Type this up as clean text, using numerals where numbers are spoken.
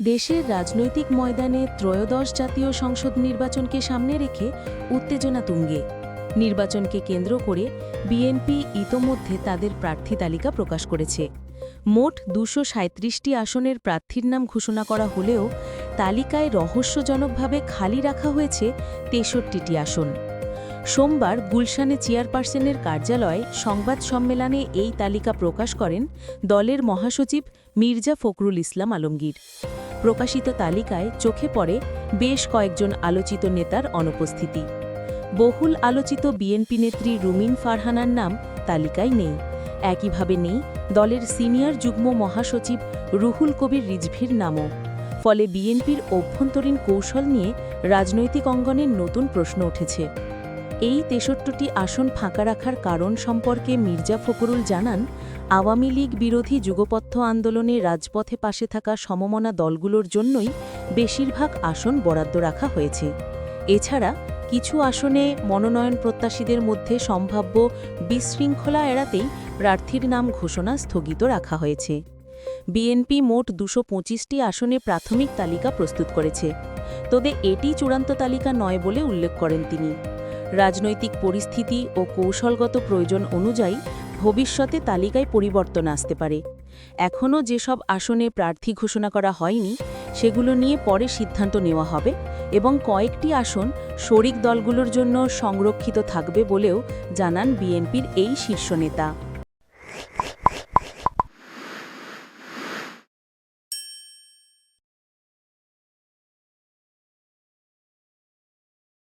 দেশের রাজনৈতিক ময়দানে ত্রয়োদশ জাতীয় সংসদ নির্বাচনকে সামনে রেখে উত্তেজনা তুঙ্গে। নির্বাচনকে কেন্দ্র করে বিএনপি ইতোমধ্যে তাদের প্রার্থী তালিকা প্রকাশ করেছে। মোট ২৩৭টি আসনের প্রার্থীর নাম ঘোষণা করা হলেও তালিকায় রহস্যজনকভাবে খালি রাখা হয়েছে ৬৩টি আসন। সোমবার গুলশানে চেয়ারপারসনের কার্যালয়ে সংবাদ সম্মেলনে এই তালিকা প্রকাশ করেন দলের মহাসচিব মির্জা ফখরুল ইসলাম আলমগীর। প্রকাশিত তালিকায় চোখে পড়ে বেশ কয়েকজন আলোচিত নেতার অনুপস্থিতি। বহুল আলোচিত বিএনপি নেত্রী রুমিন ফারহানার নাম তালিকায় নেই। একইভাবে নেই দলের সিনিয়র যুগ্ম মহাসচিব রুহুল কবির রিজভীর নামও। ফলে বিএনপির অভ্যন্তরীণ কৌশল নিয়ে রাজনৈতিক অঙ্গনের নতুন প্রশ্ন উঠেছে। এই ৬৩টি আসন ফাঁকা রাখার কারণ সম্পর্কে মির্জা ফখরুল জানান, আওয়ামী লীগ বিরোধী যুগপথ আন্দোলনে রাজপথে পাশে থাকা সমমনা দলগুলোর জন্যই বেশিরভাগ আসন বরাদ্দ রাখা হয়েছে। এছাড়া কিছু আসনে মনোনয়ন প্রত্যাশীদের মধ্যে সম্ভাব্য বিশৃঙ্খলা এড়াতেই প্রার্থীর নাম ঘোষণা স্থগিত রাখা হয়েছে। বিএনপি মোট ২২৫টি আসনে প্রাথমিক তালিকা প্রস্তুত করেছে, তবে এটি চূড়ান্ত তালিকা নয় বলে উল্লেখ করেন তিনি। রাজনৈতিক পরিস্থিতি ও কৌশলগত প্রয়োজন অনুযায়ী ভবিষ্যতে তালিকায় পরিবর্তন আসতে পারে। এখনও যেসব আসনে প্রার্থী ঘোষণা করা হয়নি সেগুলো নিয়ে পরে সিদ্ধান্ত নেওয়া হবে এবং কয়েকটি আসন শরিক দলগুলোর জন্য সংরক্ষিত থাকবে বলেও জানান বিএনপির এই শীর্ষ নেতা।